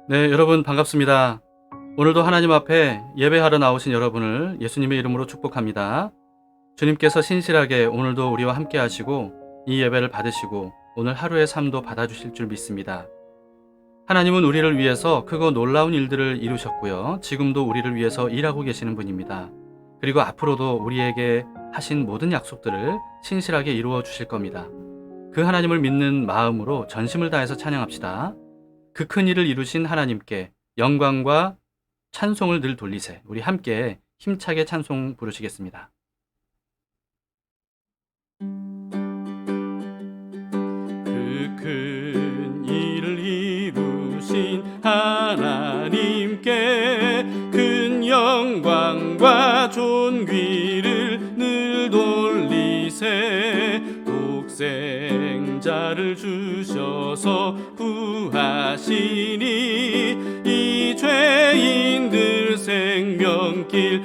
네, 여러분 반갑습니다. 오늘도 하나님 앞에 예배하러 나오신 여러분을 예수님의 이름으로 축복합니다. 주님께서 신실하게 오늘도 우리와 함께 하시고 이 예배를 받으시고 오늘 하루의 삶도 받아주실 줄 믿습니다. 하나님은 우리를 위해서 크고 놀라운 일들을 이루셨고요. 지금도 우리를 위해서 일하고 계시는 분입니다. 그리고 앞으로도 우리에게 하신 모든 약속들을 신실하게 이루어 주실 겁니다. 그 하나님을 믿는 마음으로 전심을 다해서 찬양합시다. 그 큰 일을 이루신 하나님께 영광과 찬송을 늘 돌리세. 우리 함께 힘차게 찬송 부르시겠습니다. 그 큰 일을 이루신 하나님께 큰 영광과 존귀를 늘 돌리세. 독생자를 주셔서 구하시니 이 죄인들 생명길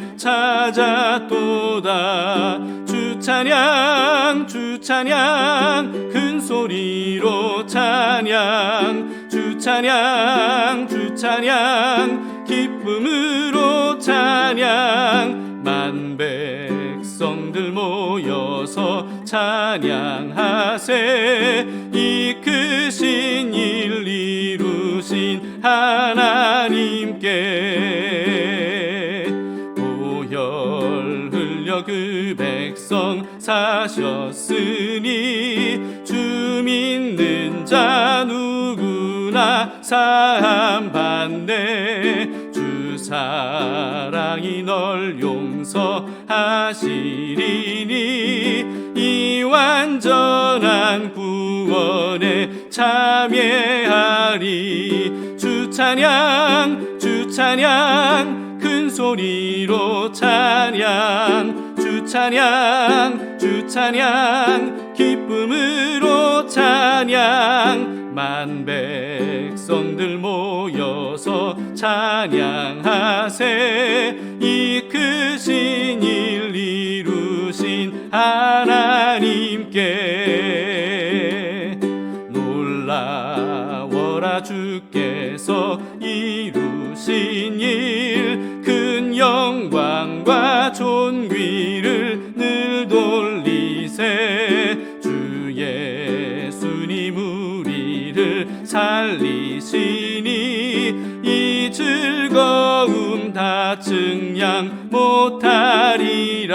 찾았도다. 주 찬양 주 찬양 큰 소리로 찬양 주 찬양 주 찬양 기쁨으로 찬양 만 백성들 모여서 찬양하세. 이 크신 일 이루신 하나님께 보혈 흘려 그 백성 사셨으니 주 믿는 자 누구나 사함 받네. 주 사랑이 널 용서하시리니 이 완전한 구원에 참여하리. 주 찬양 주 찬양 큰 소리로 찬양 주 찬양 주 찬양 기쁨으로 찬양 만 백성들 모여서 찬양하세. 이 크신 일 이루신 하나님께 놀라워라. 주께서 이루신 일 큰 영광과 존귀를 늘 돌리세. 주 예수님 우리를 살리시니 이 즐거움 다 증량 못하리라.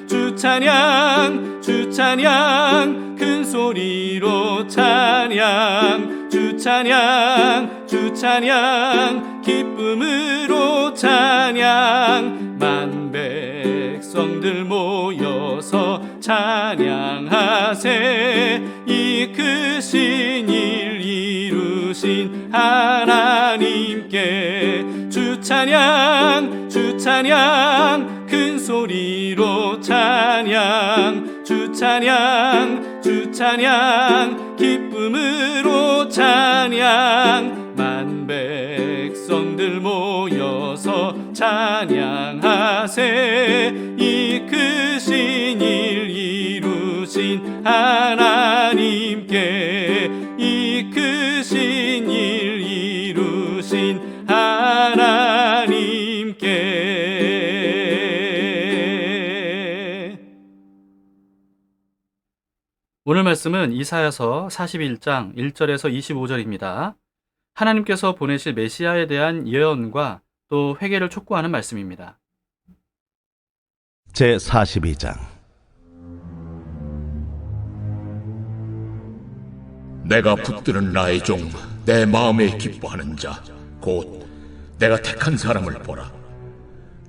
주 찬양 주 찬양 큰 소리로 찬양 주 찬양 주 찬양 기쁨으로 찬양 만 백성들 모여서 찬양하세. 이 크신 일 이루신 하나님께 주 찬양 주 찬양 큰 소리로 찬양 주 찬양 주 찬양 기쁨으로 찬양 만 백성들 모여서 찬양하세. 이 크신 일 이루신 하나님께 이 크신 일 이루신 하나님께. 오늘 말씀은 이사야서 41장 1절에서 25절입니다. 하나님께서 보내실 메시아에 대한 예언과 또 회개를 촉구하는 말씀입니다. 제42장. 내가 붙드는 나의 종 내 마음에 기뻐하는 자 곧 내가 택한 사람을 보라.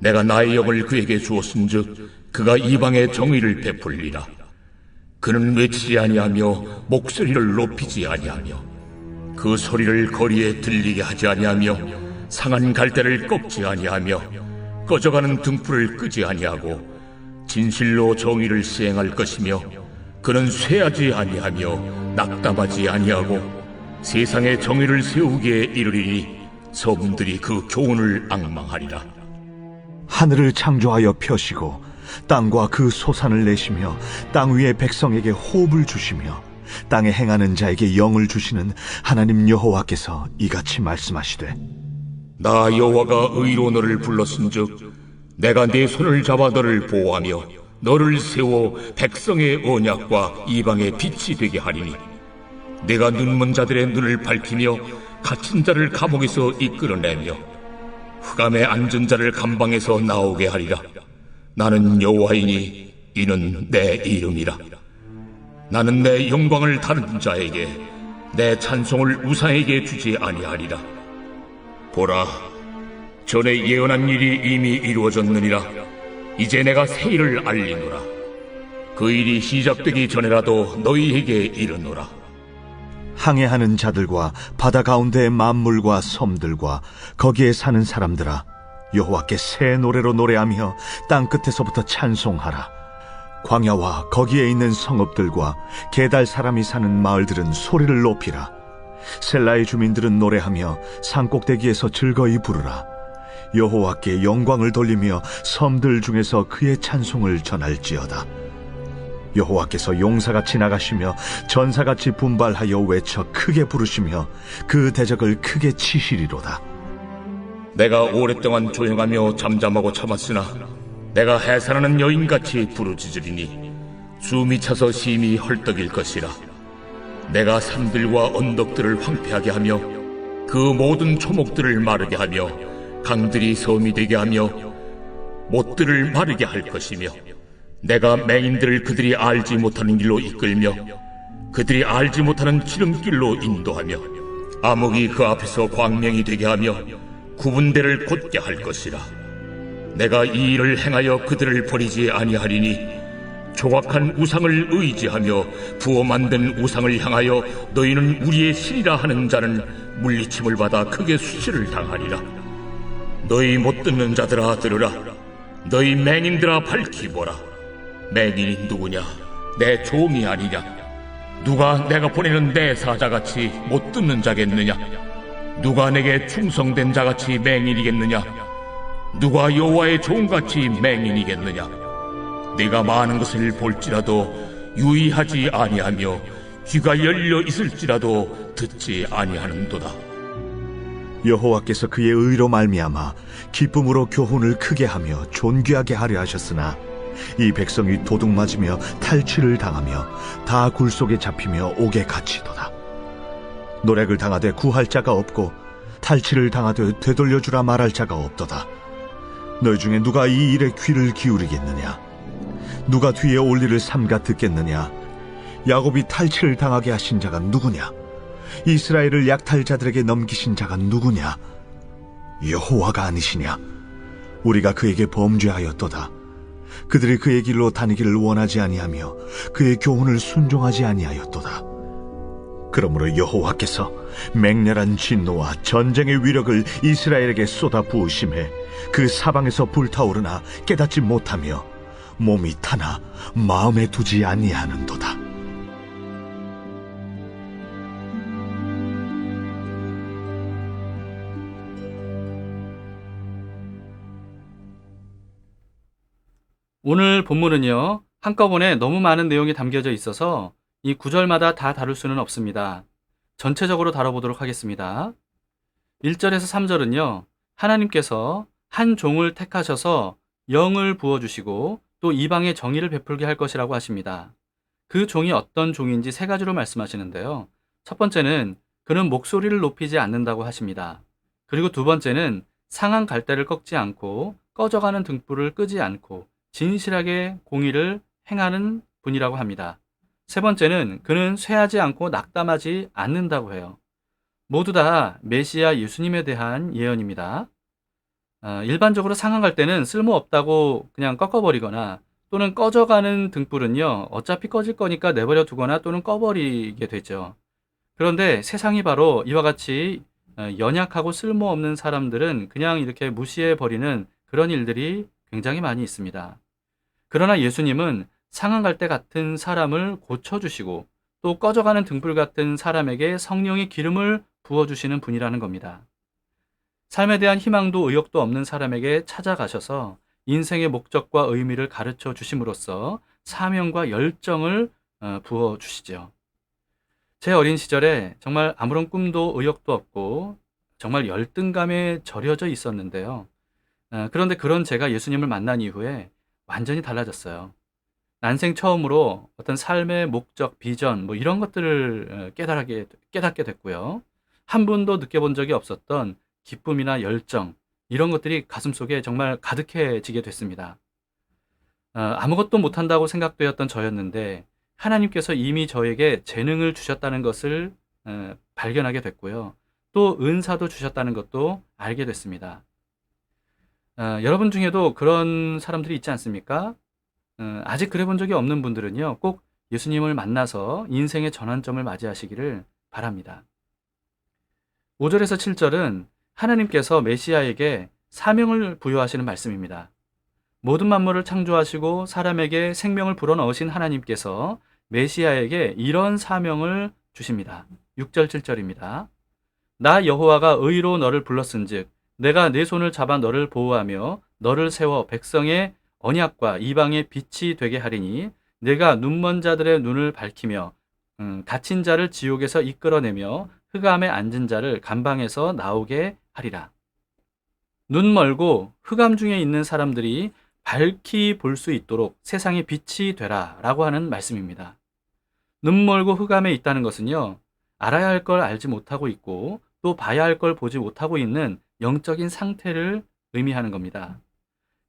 내가 나의 영을 그에게 주었은즉 그가 이방의 정의를 베풀리라. 그는 외치지 아니하며 목소리를 높이지 아니하며 그 소리를 거리에 들리게 하지 아니하며 상한 갈대를 꺾지 아니하며 꺼져가는 등불을 끄지 아니하고 진실로 정의를 시행할 것이며 그는 쇠하지 아니하며 낙담하지 아니하고 세상에 정의를 세우기에 이르리니 섬들이 그 교훈을 앙망하리라. 하늘을 창조하여 펴시고 땅과 그 소산을 내시며 땅 위의 백성에게 호흡을 주시며 땅에 행하는 자에게 영을 주시는 하나님 여호와께서 이같이 말씀하시되 나 여호와가 의로 너를 불렀은즉 내가 네 손을 잡아 너를 보호하며 너를 세워 백성의 언약과 이방의 빛이 되게 하리니 내가 눈먼 자들의 눈을 밝히며 갇힌 자를 감옥에서 이끌어내며 흑암에 앉은 자를 감방에서 나오게 하리라. 나는 여호와이니 이는 내 이름이라. 나는 내 영광을 다른 자에게 내 찬송을 우상에게 주지 아니하리라. 보라, 전에 예언한 일이 이미 이루어졌느니라. 이제 내가 새 일을 알리노라. 그 일이 시작되기 전에라도 너희에게 이르노라. 항해하는 자들과 바다 가운데의 만물과 섬들과 거기에 사는 사람들아, 여호와께 새 노래로 노래하며 땅 끝에서부터 찬송하라. 광야와 거기에 있는 성읍들과 게달 사람이 사는 마을들은 소리를 높이라. 셀라의 주민들은 노래하며 산꼭대기에서 즐거이 부르라. 여호와께 영광을 돌리며 섬들 중에서 그의 찬송을 전할지어다. 여호와께서 용사같이 나가시며 전사같이 분발하여 외쳐 크게 부르시며 그 대적을 크게 치시리로다. 내가 오랫동안 조용하며 잠잠하고 참았으나 내가 해산하는 여인같이 부르짖으리니 숨이 차서 심히 헐떡일 것이라. 내가 산들과 언덕들을 황폐하게 하며 그 모든 초목들을 마르게 하며 강들이 섬이 되게 하며 못들을 마르게 할 것이며 내가 맹인들을 그들이 알지 못하는 길로 이끌며 그들이 알지 못하는 지름길로 인도하며 암흑이 그 앞에서 광명이 되게 하며 구분대를 곧게 할 것이라. 내가 이 일을 행하여 그들을 버리지 아니하리니 조각한 우상을 의지하며 부어 만든 우상을 향하여 너희는 우리의 신이라 하는 자는 물리침을 받아 크게 수치를 당하리라. 너희 못 듣는 자들아 들으라. 너희 맹인들아 밝히 보라. 맹인이 누구냐? 내 종이 아니냐? 누가 내가 보내는 내 사자같이 못 듣는 자겠느냐? 누가 내게 충성된 자같이 맹인이겠느냐? 누가 여호와의 종같이 맹인이겠느냐? 네가 많은 것을 볼지라도 유의하지 아니하며 귀가 열려 있을지라도 듣지 아니하는도다. 여호와께서 그의 의로 말미암아 기쁨으로 교훈을 크게 하며 존귀하게 하려 하셨으나 이 백성이 도둑 맞으며 탈취를 당하며 다 굴속에 잡히며 옥에 갇히도다. 노략을 당하되 구할 자가 없고 탈취를 당하되 되돌려주라 말할 자가 없도다. 너희 중에 누가 이 일에 귀를 기울이겠느냐? 누가 뒤에 올 일을 삼가 듣겠느냐? 야곱이 탈취를 당하게 하신 자가 누구냐? 이스라엘을 약탈자들에게 넘기신 자가 누구냐? 여호와가 아니시냐? 우리가 그에게 범죄하였도다. 그들이 그의 길로 다니기를 원하지 아니하며 그의 교훈을 순종하지 아니하였도다. 그러므로 여호와께서 맹렬한 진노와 전쟁의 위력을 이스라엘에게 쏟아 부으심에 그 사방에서 불타오르나 깨닫지 못하며 몸이 타나 마음에 두지 아니하는도다. 오늘 본문은요, 한꺼번에 너무 많은 내용이 담겨져 있어서 이 구절마다 다 다룰 수는 없습니다. 전체적으로 다뤄보도록 하겠습니다. 1절에서 3절은요, 하나님께서 한 종을 택하셔서 영을 부어주시고 또 이방의 정의를 베풀게 할 것이라고 하십니다. 그 종이 어떤 종인지 세 가지로 말씀하시는데요. 첫 번째는 그는 목소리를 높이지 않는다고 하십니다. 그리고 두 번째는 상한 갈대를 꺾지 않고 꺼져가는 등불을 끄지 않고 진실하게 공의를 행하는 분이라고 합니다. 세 번째는 그는 쇠하지 않고 낙담하지 않는다고 해요. 모두 다 메시아 예수님에 대한 예언입니다. 일반적으로 상한 갈대는 쓸모없다고 그냥 꺾어버리거나 또는 꺼져가는 등불은요, 어차피 꺼질 거니까 내버려 두거나 또는 꺼버리게 되죠. 그런데 세상이 바로 이와 같이 연약하고 쓸모없는 사람들은 그냥 이렇게 무시해버리는 그런 일들이 굉장히 많이 있습니다. 그러나 예수님은 상한 갈대 같은 사람을 고쳐주시고 또 꺼져가는 등불 같은 사람에게 성령의 기름을 부어주시는 분이라는 겁니다. 삶에 대한 희망도 의욕도 없는 사람에게 찾아가셔서 인생의 목적과 의미를 가르쳐 주심으로써 사명과 열정을 부어주시죠. 제 어린 시절에 정말 아무런 꿈도 의욕도 없고 정말 열등감에 절여져 있었는데요. 그런데 그런 제가 예수님을 만난 이후에 완전히 달라졌어요. 난생 처음으로 어떤 삶의 목적, 비전 뭐 이런 것들을 깨닫게 됐고요. 한 번도 느껴본 적이 없었던 기쁨이나 열정 이런 것들이 가슴속에 정말 가득해지게 됐습니다. 아무것도 못한다고 생각되었던 저였는데 하나님께서 이미 저에게 재능을 주셨다는 것을 발견하게 됐고요. 또 은사도 주셨다는 것도 알게 됐습니다. 여러분 중에도 그런 사람들이 있지 않습니까? 아직 그래 본 적이 없는 분들은요, 꼭 예수님을 만나서 인생의 전환점을 맞이하시기를 바랍니다. 5절에서 7절은 하나님께서 메시아에게 사명을 부여하시는 말씀입니다. 모든 만물을 창조하시고 사람에게 생명을 불어넣으신 하나님께서 메시아에게 이런 사명을 주십니다. 6절, 7절입니다. 나 여호와가 의로 너를 불렀은즉 내가 내 손을 잡아 너를 보호하며 너를 세워 백성의 언약과 이방의 빛이 되게 하리니 내가 눈먼 자들의 눈을 밝히며 갇힌 자를 지옥에서 이끌어내며 흑암에 앉은 자를 감방에서 나오게 하리라. 눈 멀고 흑암 중에 있는 사람들이 밝히 볼 수 있도록 세상의 빛이 되라 라고 하는 말씀입니다. 눈 멀고 흑암에 있다는 것은요, 알아야 할 걸 알지 못하고 있고 또 봐야 할 걸 보지 못하고 있는 영적인 상태를 의미하는 겁니다.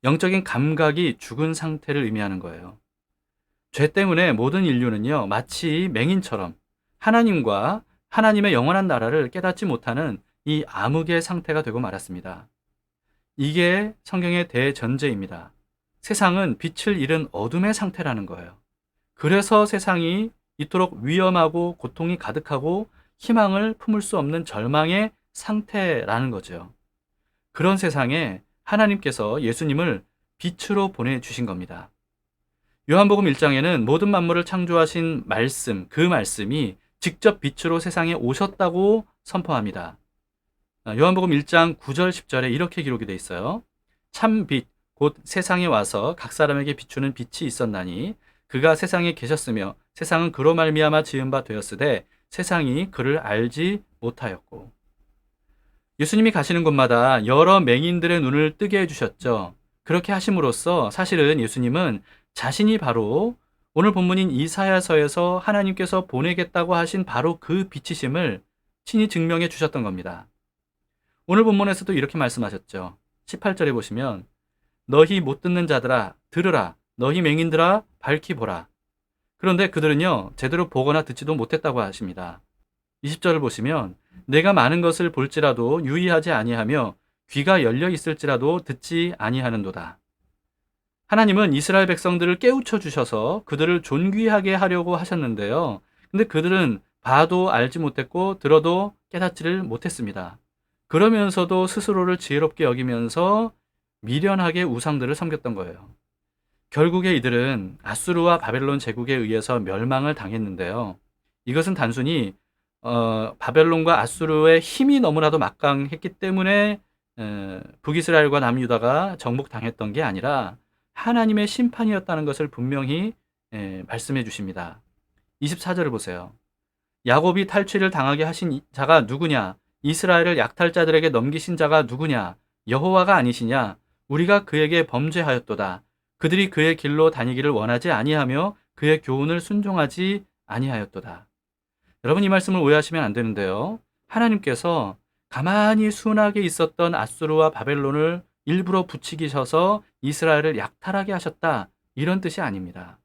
영적인 감각이 죽은 상태를 의미하는 거예요. 죄 때문에 모든 인류는요, 마치 맹인처럼 하나님과 하나님의 영원한 나라를 깨닫지 못하는 이 암흑의 상태가 되고 말았습니다. 이게 성경의 대전제입니다. 세상은 빛을 잃은 어둠의 상태라는 거예요. 그래서 세상이 이토록 위험하고 고통이 가득하고 희망을 품을 수 없는 절망의 상태라는 거죠. 그런 세상에 하나님께서 예수님을 빛으로 보내주신 겁니다. 요한복음 1장에는 모든 만물을 창조하신 말씀, 그 말씀이 직접 빛으로 세상에 오셨다고 선포합니다. 요한복음 1장 9절 10절에 이렇게 기록이 되어 있어요. 참 빛, 곧 세상에 와서 각 사람에게 비추는 빛이 있었나니 그가 세상에 계셨으며 세상은 그로 말미암아 지은 바 되었으되 세상이 그를 알지 못하였고. 예수님이 가시는 곳마다 여러 맹인들의 눈을 뜨게 해주셨죠. 그렇게 하심으로써 사실은 예수님은 자신이 바로 오늘 본문인 이사야서에서 하나님께서 보내겠다고 하신 바로 그 빛이심을 친히 증명해 주셨던 겁니다. 오늘 본문에서도 이렇게 말씀하셨죠. 18절에 보시면 너희 못 듣는 자들아 들으라, 너희 맹인들아 밝히 보라. 그런데 그들은요 제대로 보거나 듣지도 못했다고 하십니다. 20절을 보시면 내가 많은 것을 볼지라도 유의하지 아니하며 귀가 열려 있을지라도 듣지 아니하는도다. 하나님은 이스라엘 백성들을 깨우쳐 주셔서 그들을 존귀하게 하려고 하셨는데요. 근데 그들은 봐도 알지 못했고 들어도 깨닫지를 못했습니다. 그러면서도 스스로를 지혜롭게 여기면서 미련하게 우상들을 섬겼던 거예요. 결국에 이들은 아수르와 바벨론 제국에 의해서 멸망을 당했는데요. 이것은 단순히 바벨론과 아수르의 힘이 너무나도 막강했기 때문에 북이스라엘과 남유다가 정복당했던 게 아니라 하나님의 심판이었다는 것을 분명히 말씀해 주십니다. 24절을 보세요. 야곱이 탈취를 당하게 하신 자가 누구냐? 이스라엘을 약탈자들에게 넘기신 자가 누구냐? 여호와가 아니시냐? 우리가 그에게 범죄하였도다. 그들이 그의 길로 다니기를 원하지 아니하며 그의 교훈을 순종하지 아니하였도다. 여러분 이 말씀을 오해하시면 안 되는데요. 하나님께서 가만히 순하게 있었던 아수르와 바벨론을 일부러 부추기셔서 이스라엘을 약탈하게 하셨다. 이런 뜻이 아닙니다.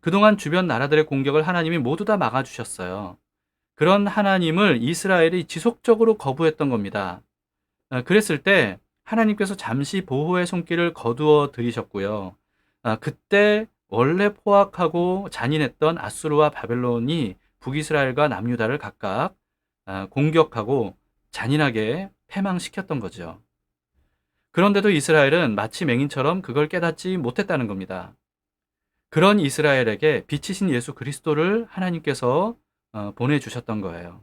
그동안 주변 나라들의 공격을 하나님이 모두 다 막아주셨어요. 그런 하나님을 이스라엘이 지속적으로 거부했던 겁니다. 그랬을 때 하나님께서 잠시 보호의 손길을 거두어 들이셨고요. 그때 원래 포악하고 잔인했던 아수르와 바벨론이 북이스라엘과 남유다를 각각 공격하고 잔인하게 패망시켰던 거죠. 그런데도 이스라엘은 마치 맹인처럼 그걸 깨닫지 못했다는 겁니다. 그런 이스라엘에게 빛이신 예수 그리스도를 하나님께서 보내주셨던 거예요.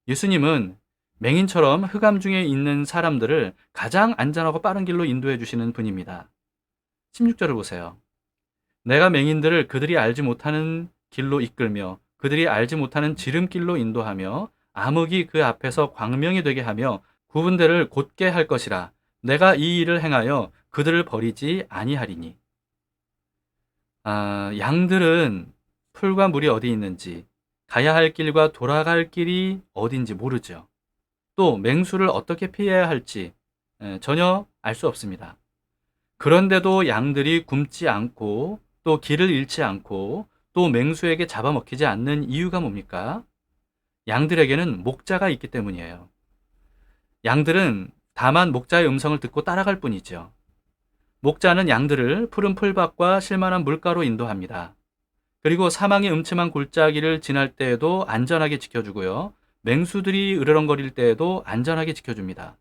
예수님은 맹인처럼 흑암 중에 있는 사람들을 가장 안전하고 빠른 길로 인도해 주시는 분입니다. 16절을 보세요. 내가 맹인들을 그들이 알지 못하는 길로 이끌며 그들이 알지 못하는 지름길로 인도하며 암흑이 그 앞에서 광명이 되게 하며 구분대를 곧게 할 것이라. 내가 이 일을 행하여 그들을 버리지 아니하리니. 양들은 풀과 물이 어디 있는지, 가야 할 길과 돌아갈 길이 어딘지 모르죠. 또 맹수를 어떻게 피해야 할지 전혀 알 수 없습니다. 그런데도 양들이 굶지 않고 또 길을 잃지 않고 또 맹수에게 잡아먹히지 않는 이유가 뭡니까? 양들에게는 목자가 있기 때문이에요. 양들은 다만 목자의 음성을 듣고 따라갈 뿐이죠. 목자는 양들을 푸른 풀밭과 실만한 물가로 인도합니다. 그리고 사망의 음침한 골짜기를 지날 때에도 안전하게 지켜주고요. 맹수들이 으르렁거릴 때에도 안전하게 지켜줍니다.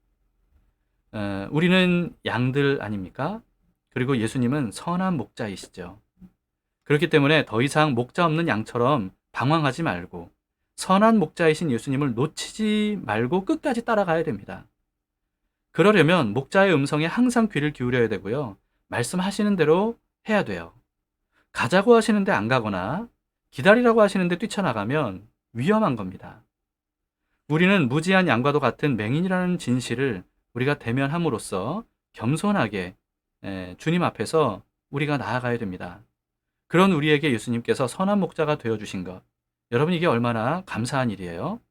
우리는 양들 아닙니까? 그리고 예수님은 선한 목자이시죠. 그렇기 때문에 더 이상 목자 없는 양처럼 방황하지 말고 선한 목자이신 예수님을 놓치지 말고 끝까지 따라가야 됩니다. 그러려면 목자의 음성에 항상 귀를 기울여야 되고요. 말씀하시는 대로 해야 돼요. 가자고 하시는데 안 가거나 기다리라고 하시는데 뛰쳐나가면 위험한 겁니다. 우리는 무지한 양과도 같은 맹인이라는 진실을 우리가 대면함으로써 겸손하게 주님 앞에서 우리가 나아가야 됩니다. 그런 우리에게 예수님께서 선한 목자가 되어주신 것, 여러분 이게 얼마나 감사한 일이에요.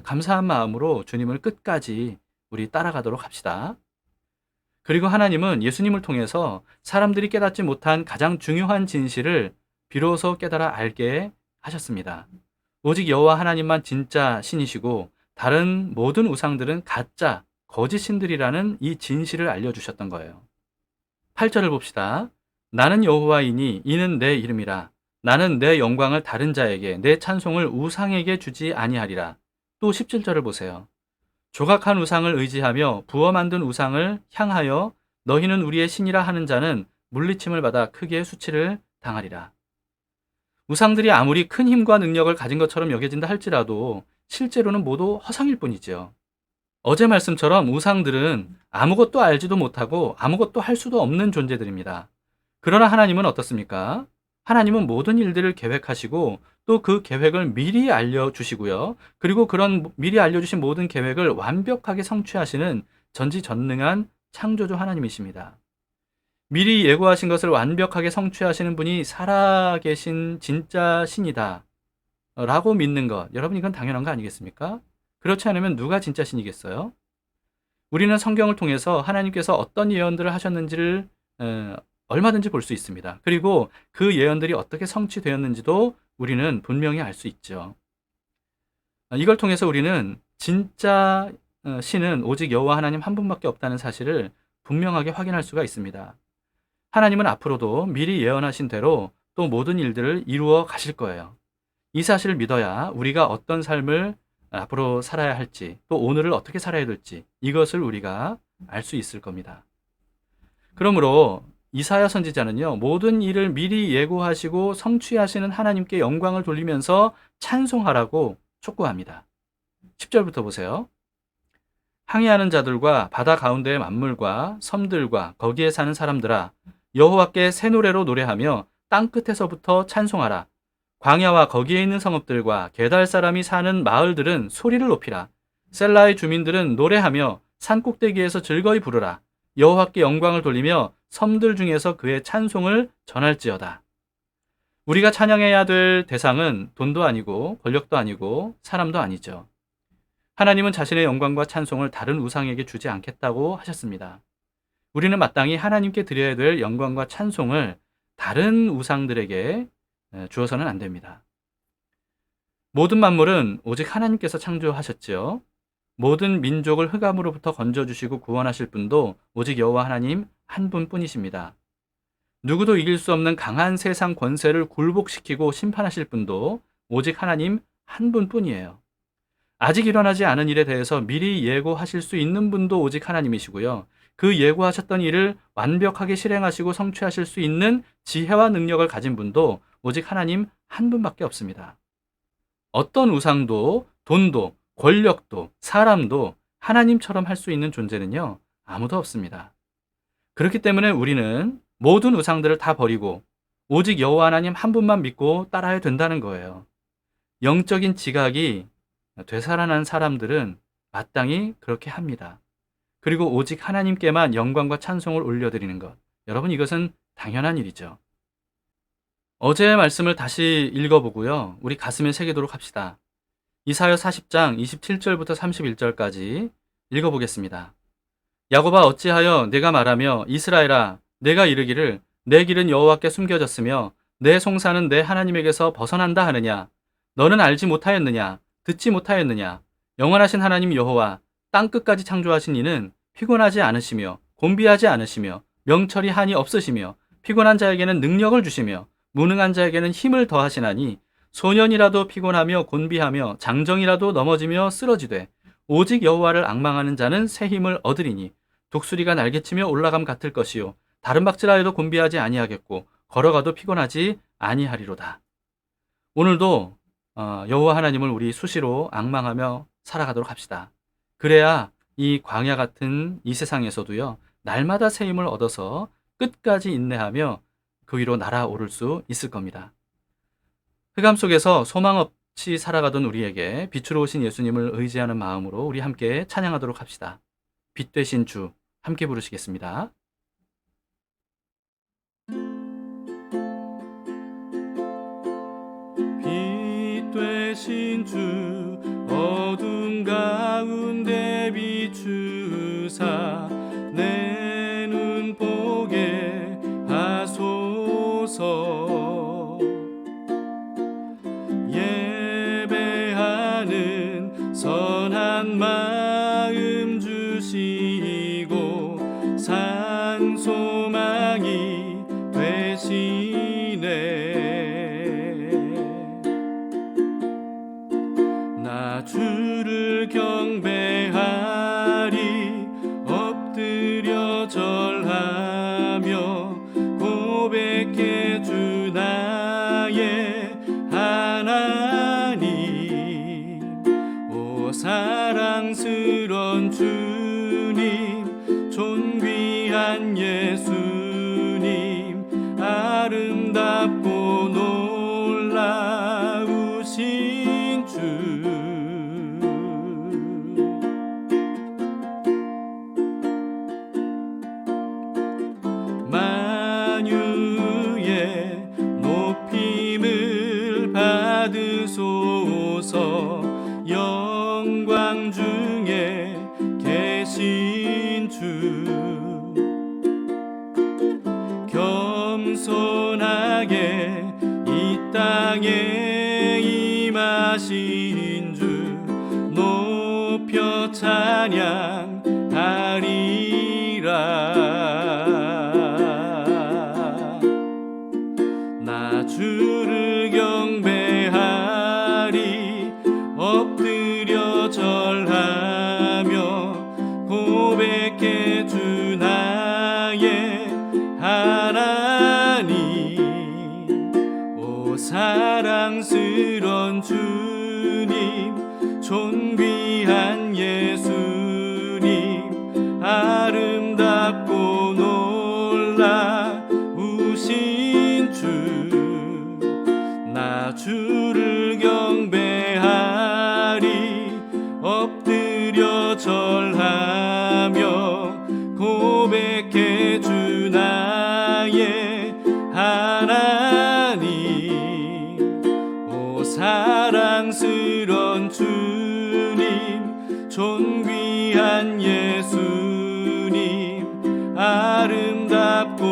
감사한 마음으로 주님을 끝까지 우리 따라가도록 합시다. 그리고 하나님은 예수님을 통해서 사람들이 깨닫지 못한 가장 중요한 진실을 비로소 깨달아 알게 하셨습니다. 오직 여호와 하나님만 진짜 신이시고 다른 모든 우상들은 가짜, 거짓 신들이라는 이 진실을 알려주셨던 거예요. 8절을 봅시다. 나는 여호와이니 이는 내 이름이라. 나는 내 영광을 다른 자에게, 내 찬송을 우상에게 주지 아니하리라. 또 17절을 보세요. 조각한 우상을 의지하며 부어 만든 우상을 향하여 너희는 우리의 신이라 하는 자는 물리침을 받아 크게 수치를 당하리라. 우상들이 아무리 큰 힘과 능력을 가진 것처럼 여겨진다 할지라도 실제로는 모두 허상일 뿐이죠. 어제 말씀처럼 우상들은 아무것도 알지도 못하고 아무것도 할 수도 없는 존재들입니다. 그러나 하나님은 어떻습니까? 하나님은 모든 일들을 계획하시고 또 그 계획을 미리 알려주시고요. 그리고 그런 미리 알려주신 모든 계획을 완벽하게 성취하시는 전지전능한 창조주 하나님이십니다. 미리 예고하신 것을 완벽하게 성취하시는 분이 살아계신 진짜 신이다 라고 믿는 것, 여러분 이건 당연한 거 아니겠습니까? 그렇지 않으면 누가 진짜 신이겠어요? 우리는 성경을 통해서 하나님께서 어떤 예언들을 하셨는지를 얼마든지 볼 수 있습니다. 그리고 그 예언들이 어떻게 성취되었는지도 우리는 분명히 알 수 있죠. 이걸 통해서 우리는 진짜 신은 오직 여호와 하나님 한 분밖에 없다는 사실을 분명하게 확인할 수가 있습니다. 하나님은 앞으로도 미리 예언하신 대로 또 모든 일들을 이루어 가실 거예요. 이 사실을 믿어야 우리가 어떤 삶을 앞으로 살아야 할지, 또 오늘을 어떻게 살아야 될지 이것을 우리가 알 수 있을 겁니다. 그러므로 이사야 선지자는요, 모든 일을 미리 예고하시고 성취하시는 하나님께 영광을 돌리면서 찬송하라고 촉구합니다. 10절부터 보세요. 항해하는 자들과 바다 가운데의 만물과 섬들과 거기에 사는 사람들아, 여호와께 새 노래로 노래하며 땅끝에서부터 찬송하라. 광야와 거기에 있는 성읍들과 게달 사람이 사는 마을들은 소리를 높이라. 셀라의 주민들은 노래하며 산꼭대기에서 즐거이 부르라. 여호와께 영광을 돌리며 섬들 중에서 그의 찬송을 전할지어다. 우리가 찬양해야 될 대상은 돈도 아니고 권력도 아니고 사람도 아니죠. 하나님은 자신의 영광과 찬송을 다른 우상에게 주지 않겠다고 하셨습니다. 우리는 마땅히 하나님께 드려야 될 영광과 찬송을 다른 우상들에게 주어서는 안 됩니다. 모든 만물은 오직 하나님께서 창조하셨지요. 모든 민족을 흑암으로부터 건져주시고 구원하실 분도 오직 여호와 하나님 한 분뿐이십니다. 누구도 이길 수 없는 강한 세상 권세를 굴복시키고 심판하실 분도 오직 하나님 한 분뿐이에요. 아직 일어나지 않은 일에 대해서 미리 예고하실 수 있는 분도 오직 하나님이시고요. 그 예고하셨던 일을 완벽하게 실행하시고 성취하실 수 있는 지혜와 능력을 가진 분도 오직 하나님 한 분밖에 없습니다. 어떤 우상도 돈도 권력도 사람도 하나님처럼 할 수 있는 존재는요, 아무도 없습니다. 그렇기 때문에 우리는 모든 우상들을 다 버리고 오직 여호와 하나님 한 분만 믿고 따라야 된다는 거예요. 영적인 지각이 되살아난 사람들은 마땅히 그렇게 합니다. 그리고 오직 하나님께만 영광과 찬송을 올려드리는 것. 여러분, 이것은 당연한 일이죠. 어제의 말씀을 다시 읽어보고요. 우리 가슴에 새기도록 합시다. 이사야 40장 27절부터 31절까지 읽어보겠습니다. 야곱아, 어찌하여 내가 말하며 이스라엘아 내가 이르기를 내 길은 여호와께 숨겨졌으며 내 송사는 내 하나님에게서 벗어난다 하느냐. 너는 알지 못하였느냐. 듣지 못하였느냐. 영원하신 하나님 여호와 땅끝까지 창조하신 이는 피곤하지 않으시며 곤비하지 않으시며 명철이 한이 없으시며 피곤한 자에게는 능력을 주시며 무능한 자에게는 힘을 더하시나니 소년이라도 피곤하며 곤비하며 장정이라도 넘어지며 쓰러지되 오직 여호와를 앙망하는 자는 새 힘을 얻으리니 독수리가 날개치며 올라감 같을 것이요 다른 박질하여도 곤비하지 아니하겠고 걸어가도 피곤하지 아니하리로다. 오늘도 여호와 하나님을 우리 수시로 앙망하며 살아가도록 합시다. 그래야 이 광야 같은 이 세상에서도요 날마다 새 힘을 얻어서 끝까지 인내하며 그 위로 날아오를 수 있을 겁니다. 흑암 속에서 소망 없이 살아가던 우리에게 빛으로 오신 예수님을 의지하는 마음으로 우리 함께 찬양하도록 합시다. 빛 되신 주 함께 부르시겠습니다. 빛 되신 주 어둠 가운데 비추사 내 눈 보게 하소서. 예배하는 선한 마음 주시고 산 소망이 되시네. 나 주를 경배하리 엎드려 절하며 고백해 주 나의 하나님. 오 사랑스런 주님 존귀한 예수님 아름답고 놀라우신 주. 만유의 높임을 받으소서. 영광 중에 계신 주 겸손하게 이 땅에 임하신 주 높여 찬양하리라. 나 주를 경배하리 엎드려 절하며 고백해 주 나의 하나님. 오 사랑스런 주님 존귀한 예수님 아름답고 놀라우신 주. 나 주를 경배하리 엎드려 절하며 고백해 주 나의 하나님. 오 사랑스런 주님 존귀한 예수님 아름답고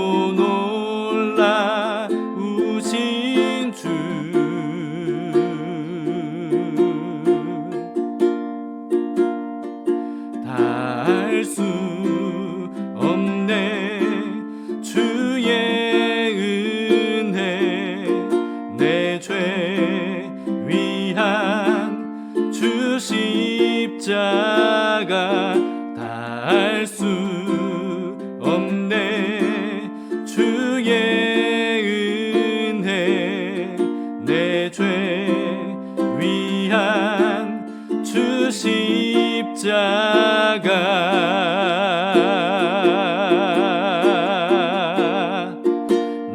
놀라우신 주. 다 알 수 없네 주의 은혜 내 죄 위한 주 십자가. 다 알 수 없네 주의 은혜 내 죄 위한 주 십자가.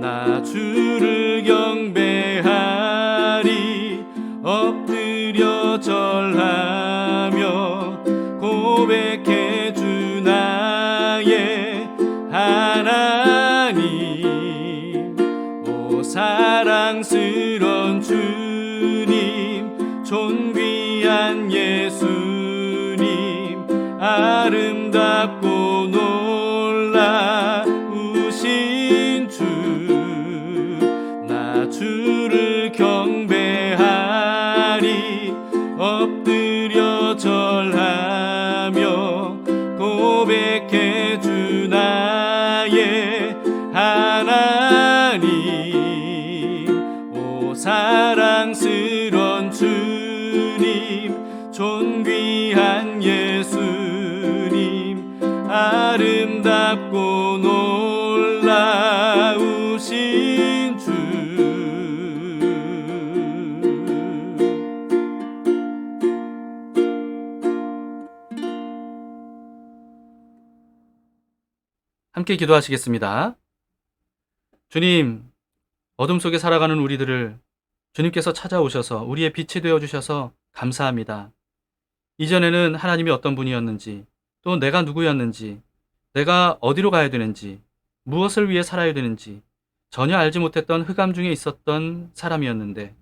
나 주를 엎드려 절하며 고백해 주 나의 하나님. 오 사랑스런 주님, 존귀한 예수님, 아름답고 놀라우신 주, 나 주를 경배하리. 엎드려 절하며 고백해 주 나의 하나님. 오 사랑스런 주님, 존귀한 예수님, 아름답고 놀라우신 주. 함께 기도하시겠습니다. 주님, 어둠 속에 살아가는 우리들을 주님께서 찾아오셔서 우리의 빛이 되어주셔서 감사합니다. 이전에는 하나님이 어떤 분이었는지, 또 내가 누구였는지, 내가 어디로 가야 되는지, 무엇을 위해 살아야 되는지 전혀 알지 못했던 흑암 중에 있었던 사람이었는데,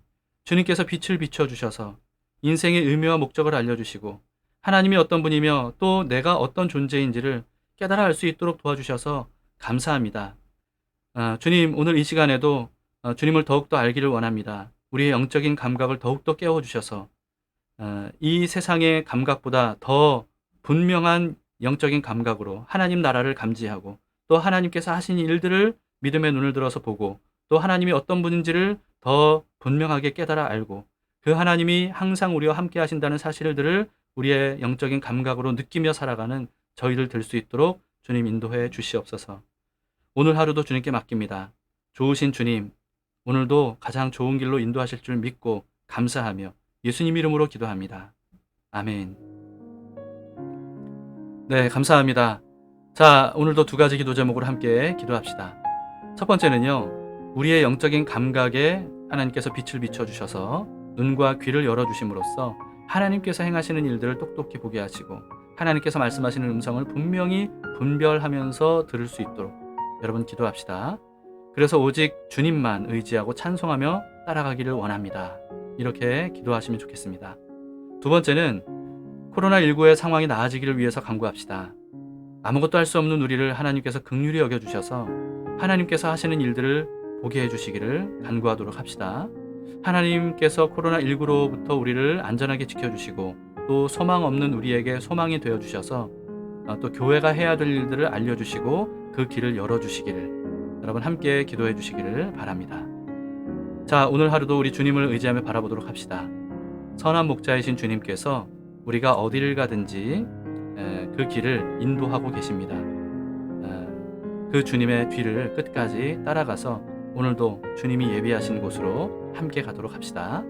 주님께서 빛을 비춰주셔서 인생의 의미와 목적을 알려주시고 하나님이 어떤 분이며 또 내가 어떤 존재인지를 깨달아 알 수 있도록 도와주셔서 감사합니다. 주님, 오늘 이 시간에도 주님을 더욱더 알기를 원합니다. 우리의 영적인 감각을 더욱더 깨워주셔서 이 세상의 감각보다 더 분명한 영적인 감각으로 하나님 나라를 감지하고 또 하나님께서 하신 일들을 믿음의 눈을 들어서 보고 또 하나님이 어떤 분인지를 더 분명하게 깨달아 알고 그 하나님이 항상 우리와 함께 하신다는 사실들을 우리의 영적인 감각으로 느끼며 살아가는 저희들 될 수 있도록 주님 인도해 주시옵소서. 오늘 하루도 주님께 맡깁니다. 좋으신 주님, 오늘도 가장 좋은 길로 인도하실 줄 믿고 감사하며 예수님 이름으로 기도합니다. 아멘. 네, 감사합니다. 자, 오늘도 두 가지 기도 제목으로 함께 기도합시다. 첫 번째는요, 우리의 영적인 감각에 하나님께서 빛을 비춰주셔서 눈과 귀를 열어주심으로써 하나님께서 행하시는 일들을 똑똑히 보게 하시고 하나님께서 말씀하시는 음성을 분명히 분별하면서 들을 수 있도록 여러분 기도합시다. 그래서 오직 주님만 의지하고 찬송하며 따라가기를 원합니다. 이렇게 기도하시면 좋겠습니다. 두 번째는 코로나19의 상황이 나아지기를 위해서 간구합시다. 아무것도 할 수 없는 우리를 하나님께서 긍휼히 여겨주셔서 하나님께서 하시는 일들을 보게 해주시기를 간구하도록 합시다. 하나님께서 코로나19로부터 우리를 안전하게 지켜주시고 또 소망 없는 우리에게 소망이 되어주셔서 또 교회가 해야 될 일들을 알려주시고 그 길을 열어주시기를 여러분 함께 기도해 주시기를 바랍니다. 자, 오늘 하루도 우리 주님을 의지하며 바라보도록 합시다. 선한 목자이신 주님께서 우리가 어디를 가든지 그 길을 인도하고 계십니다. 그 주님의 뒤를 끝까지 따라가서 오늘도 주님이 예비하신 곳으로 함께 가도록 합시다.